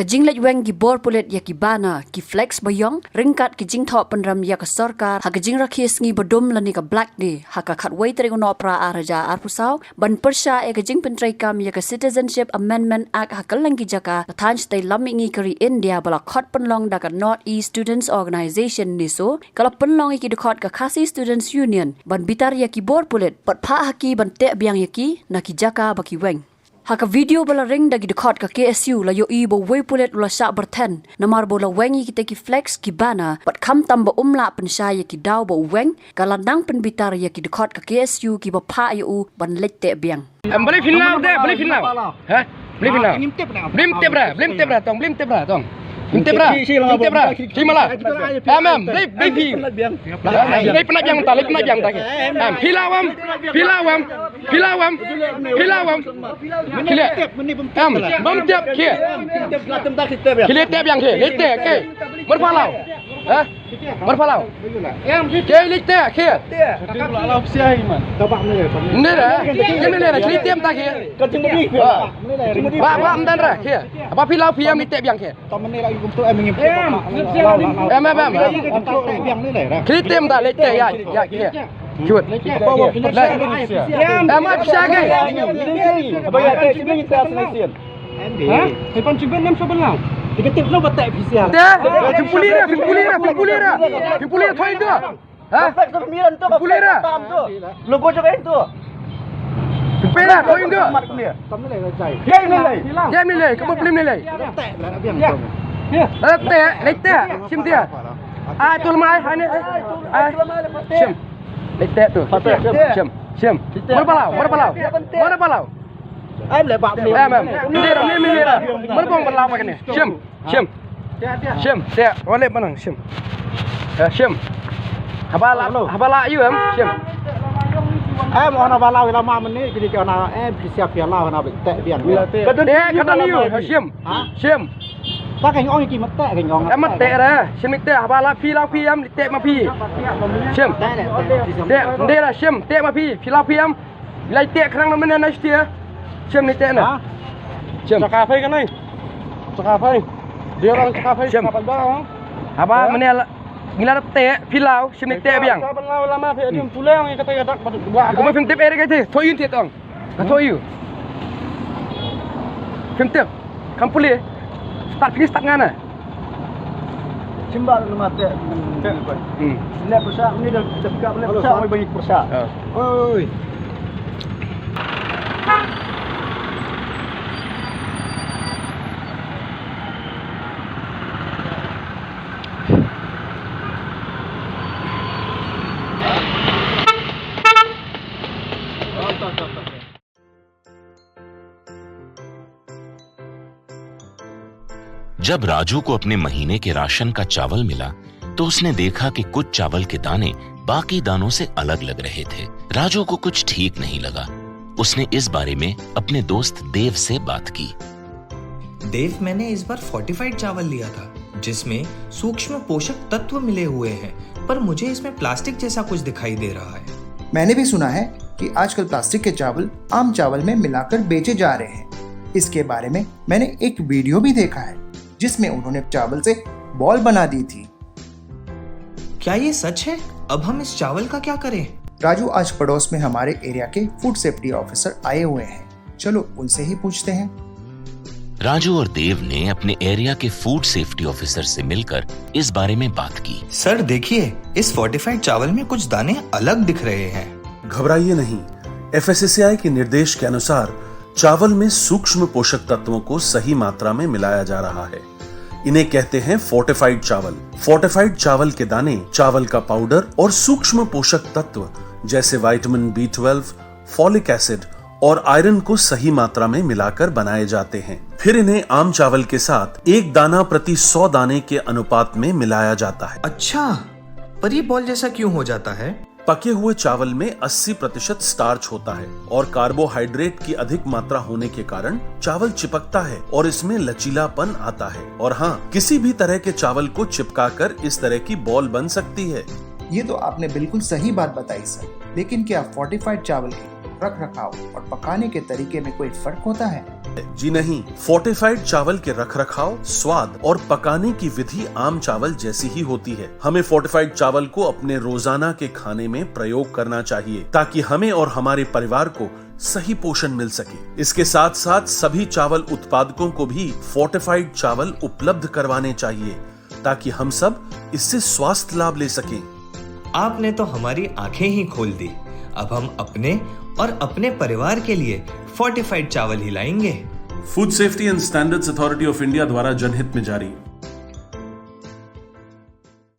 Kajing lek weng gi bor pulet ya ki bana ki flex bayong ringkat ki jing thok penram ya ka sarkar ha kajing rakhis ngi bodom lani ka black day ha ka khatwai tere no pra araja arpusau ban persha e kajing pentrai kam ya ka Citizenship Amendment Act ha kalangi jaka than stay lamingi kari India bala khot penlong da ka North East Students Organization ni so kala penlong ki dekhot ka Khasi Students Union ban bitar ya ki bor pulet pat pha haki ban te biang ya ki na ki jaka baki weng Haka video bala ring dagi dekat ka KSU la yo ibo way pulet la syak berten namar bola wengi kita ki flex ki bana pat kam tamba umla pensyaya ki daw bo weng kalandang penbitar ya ki dekat ka KSU ki bapa yu ban lette biang boleh final deh boleh final ha boleh final blim tep ra tong blim tep ra tong blim tep ra cimala mam boleh pi boleh penat biang tak boleh penat biang tak hilawam bom tep kia kile tep yang kia lete ke berpalau ha berpalau ke lete kia Kalau siapa iman, tabak ni. ni dah kile tep tak kia Kencing beri. Ba amdan ra kia apa pilau piam ni tep yang kia Taman ni lagi untuk mengim. Yang ni lah. kile tep tak lete ya kia Cute. Amat siaga. Bayar teh sini kita selesai. Ha? Depan cibin nem sebelah. Diketip lo batak ofisial. Dah. Pimpulira thoi tu. Ha? Pimpulira. Logo juga itu. Pimpulira thoi tu. Taman ni lah cai. Jam ni leh, kamu beli ni leh. Batak lah nak biang. Lete, sim dia. Tu lemai, ini. Sim. Lete tu. Sim. Mana palau? Em lại bạc Ni Mana bong palau pakai ni? Sim. Dia, wale mana? Sim. Habala you Sim. Em orang balau lama ni ketika orang em siap dia lau nak batak biang. Dia kata you, Sim. Tak kena orang yang batak kena orang. Em tek dah. Sim tek habala pilau piam tek ma pi. Sim. Dia dah Sim tek ma pi, pilau piam. Lai tek kerang mana nak dia? Sim ni tek na. Sim. Cakap apa kan ni? Cakap apa? Dia orang cakap apa? Cakap apa? Apa mana gila tek pilau Sim ni tek biang. Cakap balau lama dia dia pulang yang kata kata buat. Kamu film tip air kata, thoi you tip tong. Thoi you. Film tip. Kamu boleh start ngana. Simbal rumah teh. Lep persak ni dah dekat lep persak mai banyak persak. Oi. जब राजू को अपने महीने के ration का चावल मिला तो उसने देखा कि कुछ चावल के दाने बाकी दानों से अलग लग रहे थे। राजू को कुछ ठीक नहीं लगा। उसने इस बारे में अपने दोस्त देव से बात की। देव, मैंने इस बार फोर्टिफाइड चावल लिया था जिसमें सूक्ष्म पोषक तत्व मिले हुए हैं, पर मुझे इसमें प्लास्टिक जैसा कुछ दिखाई दे रहा है। मैंने भी सुना है कि आजकल प्लास्टिक के चावल आम चावल में मिलाकर बेचे जा रहे हैं। इसके बारे में मैंने एक वीडियो भी देखा है जिसमें उन्होंने चावल से बॉल बना दी थी। क्या ये सच है? अब हम इस चावल का क्या करें? राजू, आज पड़ोस में हमारे एरिया के फूड सेफ्टी ऑफिसर आए हुए हैं, चलो उनसे ही पूछते हैं। राजू और देव ने अपने एरिया के फूड सेफ्टी ऑफिसर से मिलकर इस बारे में बात की। सर देखिए, इस फोर्टिफाइड चावल में कुछ दाने अलग दिख रहे हैं। घबराइए नहीं, FSSAI के निर्देश के अनुसार चावल में सूक्ष्म पोषक तत्वों को सही मात्रा में मिलाया जा रहा है। इन्हें कहते हैं फोर्टिफाइड चावल। फोर्टिफाइड चावल के दाने चावल का पाउडर और सूक्ष्म पोषक तत्व जैसे विटामिन B12, फॉलिक एसिड और आयरन को सही मात्रा में मिलाकर बनाए जाते हैं। फिर इन्हें आम चावल के साथ 1 दाना प्रति 100 दाने के अनुपात में मिलाया जाता है। अच्छा, पर ये बॉल जैसा क्यों हो जाता है? पके हुए चावल में 80% स्टार्च होता है और कार्बोहाइड्रेट की अधिक मात्रा होने के कारण चावल चिपकता है और इसमें लचीलापन आता है। और हाँ, किसी भी तरह के चावल को चिपकाकर इस तरह की बॉल बन सकती है। ये तो आपने बिल्कुल सही बात बताई सर, लेकिन क्या फोर्टिफाइड चावल के रख रखाव और पकाने के तरीके में कोई फर्क होता है? जी नहीं, फोर्टिफाइड चावल के रखरखाव, स्वाद और पकाने की विधि आम चावल जैसी ही होती है। हमें फोर्टिफाइड चावल को अपने रोजाना के खाने में प्रयोग करना चाहिए ताकि हमें और हमारे परिवार को सही पोषण मिल सके। इसके साथ साथ सभी चावल उत्पादकों को भी फोर्टिफाइड चावल उपलब्ध करवाने चाहिए ताकि हम सब इससे स्वास्थ्य लाभ ले सकें। आपने तो हमारी आंखें ही खोल दी। अब हम अपने और अपने परिवार के लिए फोर्टिफाइड चावल ही लाएंगे। Food safety and standards authority of India द्वारा जनहित में जारी।